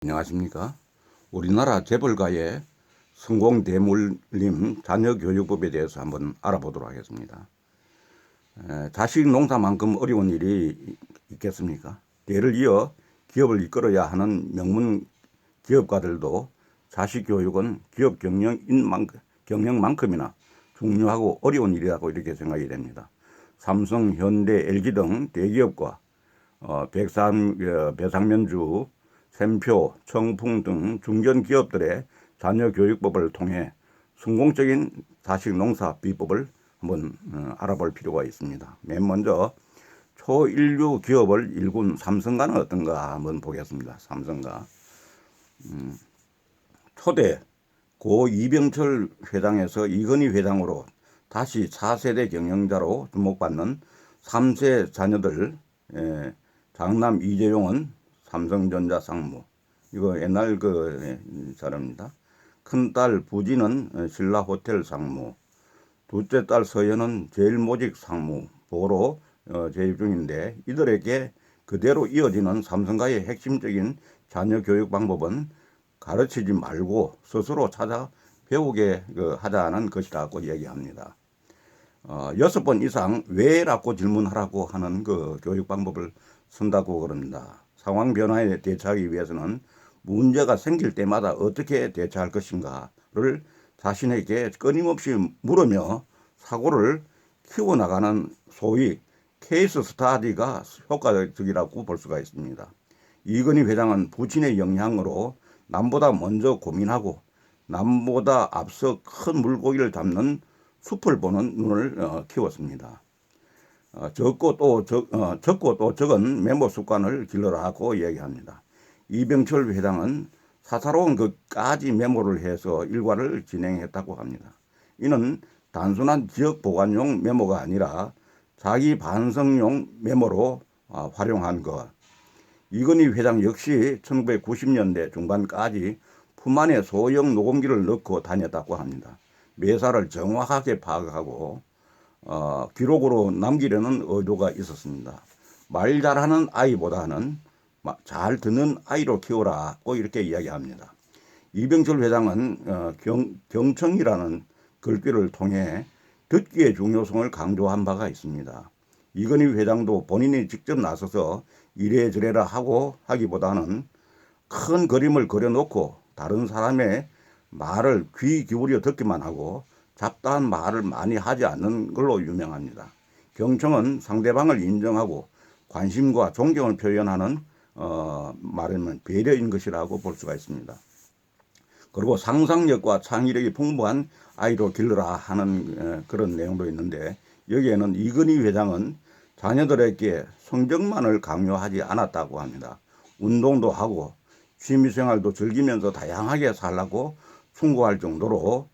안녕하십니까. 우리나라 재벌가의 성공 대물림 자녀교육법에 대해서 한번 알아보도록 하겠습니다. 자식 농사만큼 어려운 일이 있겠습니까? 대를 이어 기업을 이끌어야 하는 명문 기업가들도 자식 교육은 기업 경영만큼이나 중요하고 어려운 일이라고 이렇게 생각이 됩니다. 삼성, 현대, LG 등 대기업과 배상면주, 샘표, 청풍 등 중견 기업들의 자녀 교육법을 통해 성공적인 자식 농사 비법을 한번 알아볼 필요가 있습니다. 맨 먼저 초인류 기업을 일군 삼성가는 어떤가 한번 보겠습니다. 삼성가. 초대 고 이병철 회장에서 이건희 회장으로 다시 4세대 경영자로 주목받는 3세 자녀들, 장남 이재용은 삼성전자 상무, 이거 옛날 사람입니다. 큰딸 부진은 신라호텔 상무, 둘째 딸 서연은 제일모직 상무 보로 재직 중인데, 이들에게 그대로 이어지는 삼성가의 핵심적인 자녀 교육 방법은 가르치지 말고 스스로 찾아 배우게 하자는 것이라고 얘기합니다. 6번 이상 왜라고 질문하라고 하는 교육 방법을 쓴다고 그럽니다. 상황 변화에 대처하기 위해서는 문제가 생길 때마다 어떻게 대처할 것인가를 자신에게 끊임없이 물으며 사고를 키워나가는 소위 케이스 스타디가 효과적이라고 볼 수가 있습니다. 이건희 회장은 부친의 영향으로 남보다 먼저 고민하고 남보다 앞서 큰 물고기를 잡는 숲을 보는 눈을 키웠습니다. 적고 또 적은 메모 습관을 길러라고 얘기합니다. 이병철 회장은 사사로운 것까지 메모를 해서 일과를 진행했다고 합니다. 이는 단순한 지역 보관용 메모가 아니라 자기 반성용 메모로 활용한 것. 이건희 회장 역시 1990년대 중반까지 품 안에 소형 녹음기를 넣고 다녔다고 합니다. 매사를 정확하게 파악하고 기록으로 남기려는 의도가 있었습니다. 말 잘하는 아이보다는 잘 듣는 아이로 키워라고 이렇게 이야기합니다. 이병철 회장은 경청이라는 글귀를 통해 듣기의 중요성을 강조한 바가 있습니다. 이건희 회장도 본인이 직접 나서서 이래저래라 하기보다는 큰 그림을 그려놓고 다른 사람의 말을 귀 기울여 듣기만 하고 잡다한 말을 많이 하지 않는 걸로 유명합니다. 경청은 상대방을 인정하고 관심과 존경을 표현하는 말하면 배려인 것이라고 볼 수가 있습니다. 그리고 상상력과 창의력이 풍부한 아이로 길러라 하는 그런 내용도 있는데, 여기에는 이건희 회장은 자녀들에게 성적만을 강요하지 않았다고 합니다. 운동도 하고 취미생활도 즐기면서 다양하게 살라고 충고할 정도로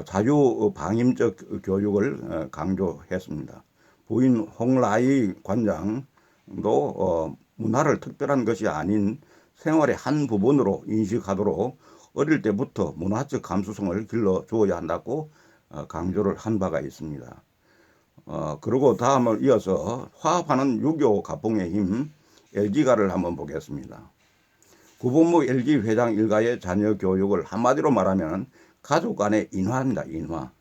자유방임적 교육을 강조했습니다. 부인 홍라이 관장도 문화를 특별한 것이 아닌 생활의 한 부분으로 인식하도록 어릴 때부터 문화적 감수성을 길러주어야 한다고 강조를 한 바가 있습니다. 그리고 다음을 이어서 화합하는 유교 가풍의 힘, LG가를 한번 보겠습니다. 구본무 LG 회장 일가의 자녀 교육을 한마디로 말하면 가족 간의 인화입니다. 인화.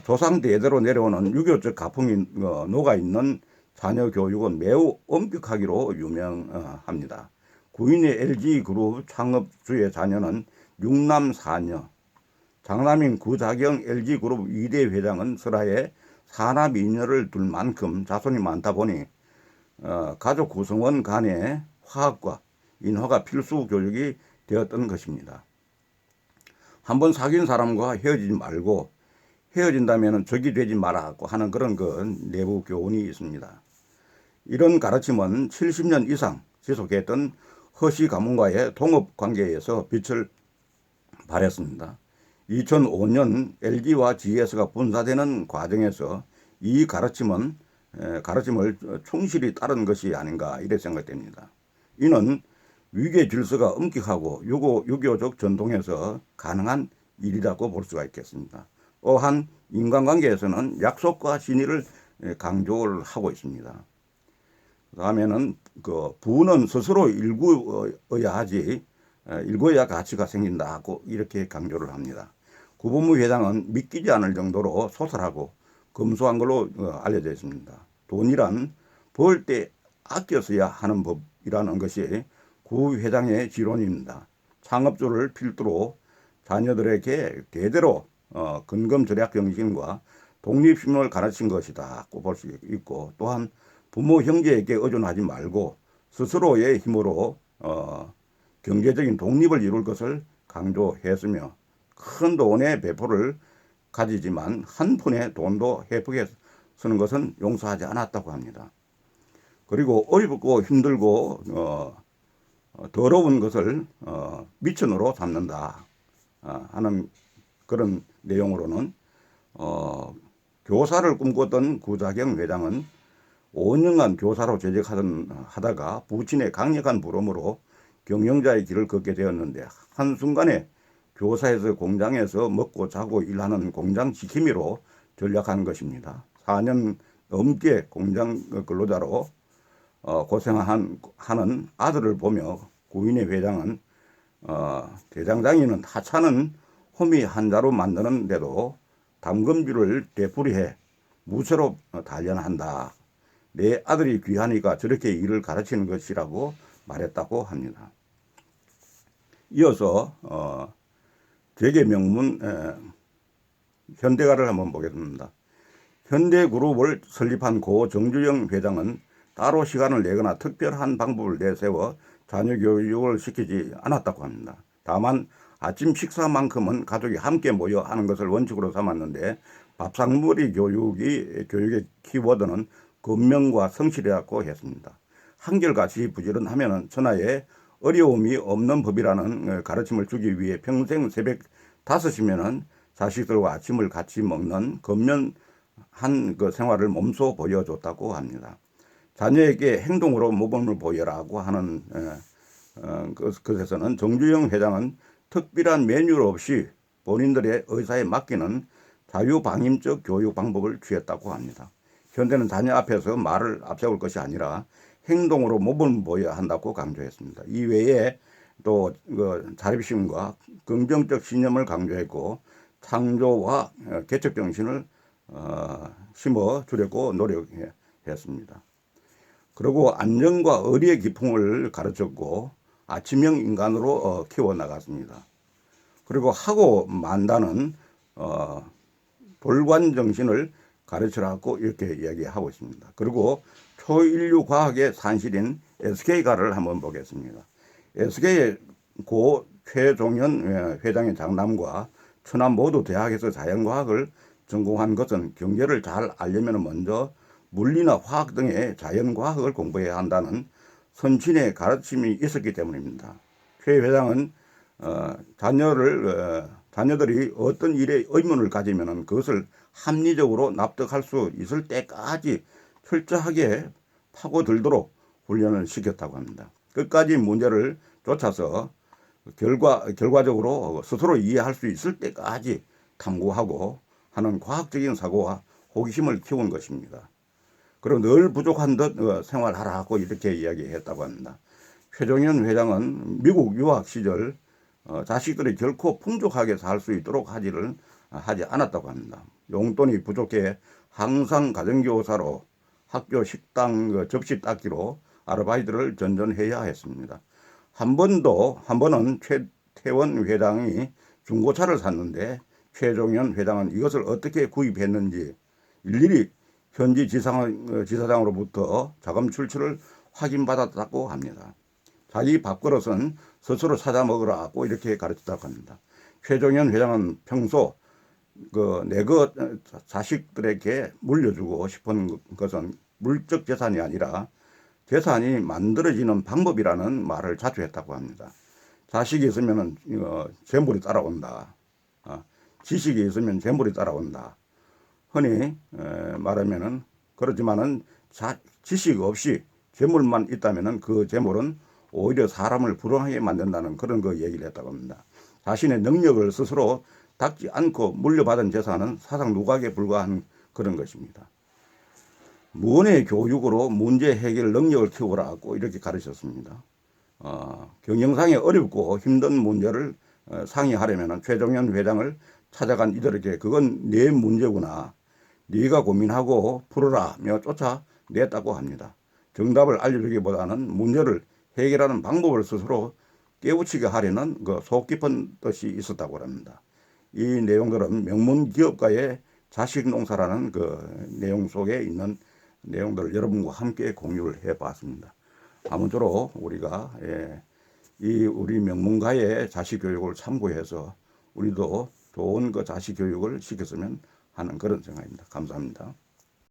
조상 대대로 내려오는 유교적 가풍이 녹아있는 자녀 교육은 매우 엄격하기로 유명합니다. 구인의 LG그룹 창업주의 자녀는 6남 4녀, 장남인 구자경 LG그룹 2대 회장은 설하에 4남 2녀를 둘 만큼 자손이 많다 보니 가족 구성원 간의 화합과 인화가 필수 교육이 되었던 것입니다. 한번 사귄 사람과 헤어지지 말고 헤어진다면 적이 되지 말라고 하는 그런 내부 교훈이 있습니다. 이런 가르침은 70년 이상 지속했던 허씨 가문과의 동업 관계에서 빛을 발했습니다. 2005년 LG와 GS가 분사되는 과정에서 이 가르침을 충실히 따른 것이 아닌가 이래 생각됩니다. 이는 위계 질서가 엄격하고 유교적 전통에서 가능한 일이라고 볼 수가 있겠습니다. 또한 인간관계에서는 약속과 신의를 강조를 하고 있습니다. 다음에는 그 부는 스스로 일구어야 하지 일구어야 가치가 생긴다고 이렇게 강조를 합니다. 구본무 회장은 믿기지 않을 정도로 소설하고 검소한 걸로 알려져 있습니다. 돈이란 벌 때 아껴 써야 하는 법이라는 것이 구 회장의 지론입니다. 창업주를 필두로 자녀들에게 대대로 근검절약 정신과 독립심을 가르친 것이다고 볼 수 있고, 또한 부모 형제에게 의존하지 말고 스스로의 힘으로 경제적인 독립을 이룰 것을 강조했으며, 큰 돈의 배포를 가지지만 한 푼의 돈도 헤프게 쓰는 것은 용서하지 않았다고 합니다. 그리고 어렵고 힘들고 더러운 것을 미천으로 삼는다 하는 그런 내용으로는 교사를 꿈꿨던 구자경 회장은 5년간 교사로 재직하다가 부친의 강력한 부름으로 경영자의 길을 걷게 되었는데, 한순간에 교사에서 공장에서 먹고 자고 일하는 공장 지킴이로 전락한 것입니다. 4년 넘게 공장 근로자로 고생하는 아들을 보며 구인의 회장은 대장장이는 하찮은 호미 한자로 만드는데도 담금주를 되풀이해 무쇠로 단련한다. 내 아들이 귀하니까 저렇게 일을 가르치는 것이라고 말했다고 합니다. 이어서 재계 명문 현대가를 한번 보겠습니다. 현대그룹을 설립한 고 정주영 회장은 따로 시간을 내거나 특별한 방법을 내세워 자녀 교육을 시키지 않았다고 합니다. 다만 아침 식사만큼은 가족이 함께 모여 하는 것을 원칙으로 삼았는데, 밥상머리 교육의 키워드는 근명과 성실이라고 했습니다. 한결같이 부지런하면 천하에 어려움이 없는 법이라는 가르침을 주기 위해 평생 새벽 5시면은 자식들과 아침을 같이 먹는 근면한 그 생활을 몸소 보여줬다고 합니다. 자녀에게 행동으로 모범을 보여라고 하는 것에서는 정주영 회장은 특별한 매뉴얼 없이 본인들의 의사에 맡기는 자유방임적 교육 방법을 취했다고 합니다. 현대는 자녀 앞에서 말을 앞세울 것이 아니라 행동으로 모범을 보여야 한다고 강조했습니다. 이외에 또 자립심과 긍정적 신념을 강조했고, 창조와 개척 정신을 심어 주려고 노력했습니다. 그리고 안정과 의리의 기풍을 가르쳤고 아침형 인간으로 키워나갔습니다. 그리고 하고 만다는 돌관 정신을 가르치라고 이렇게 이야기하고 있습니다. 그리고 초인류 과학의 산실인 SK가를 한번 보겠습니다. SK의 고 최종현 회장의 장남과 처남 모두 대학에서 자연과학을 전공한 것은 경제를 잘 알려면 먼저 물리나 화학 등의 자연과학을 공부해야 한다는 선친의 가르침이 있었기 때문입니다. 최 회장은 자녀들이 어떤 일에 의문을 가지면 그것을 합리적으로 납득할 수 있을 때까지 철저하게 파고들도록 훈련을 시켰다고 합니다. 끝까지 문제를 쫓아서 결과적으로 스스로 이해할 수 있을 때까지 탐구하고 하는 과학적인 사고와 호기심을 키운 것입니다. 그리고 늘 부족한 듯 생활하라고 이렇게 이야기했다고 합니다. 최종현 회장은 미국 유학 시절 자식들이 결코 풍족하게 살 수 있도록 하지 않았다고 합니다. 용돈이 부족해 항상 가정교사로 학교 식당 접시 닦기로 아르바이트를 전전해야 했습니다. 한 번은 최태원 회장이 중고차를 샀는데 최종현 회장은 이것을 어떻게 구입했는지 일일이 현지 지사장으로부터 자금 출처를 확인받았다고 합니다. 자기 밥그릇은 스스로 찾아 먹으라고 이렇게 가르쳤다고 합니다. 최종현 회장은 평소 내 자식들에게 물려주고 싶은 것은 물적 재산이 아니라 재산이 만들어지는 방법이라는 말을 자주 했다고 합니다. 자식이 있으면 재물이 따라온다. 지식이 있으면 재물이 따라온다. 흔히 말하면은 그렇지만은 지식 없이 재물만 있다면은 그 재물은 오히려 사람을 불행하게 만든다는 그런 얘기를 했다고 합니다. 자신의 능력을 스스로 닦지 않고 물려받은 재산은 사상 누각에 불과한 그런 것입니다. 문의 교육으로 문제 해결 능력을 키우라고 이렇게 가르쳤습니다. 경영상에 어렵고 힘든 문제를 상의하려면 최종현 회장을 찾아간 이들에게 그건 내 문제구나. 네가 고민하고 풀어라며 쫓아냈다고 합니다. 정답을 알려주기보다는 문제를 해결하는 방법을 스스로 깨우치게 하려는 그 속 깊은 뜻이 있었다고 합니다. 이 내용들은 명문기업가의 자식농사라는 그 내용 속에 있는 내용들을 여러분과 함께 공유를 해봤습니다. 아무쪼록 우리가 이 우리 명문가의 자식교육을 참고해서 우리도 좋은 그 자식교육을 시켰으면 하는 그런 생각입니다. 감사합니다.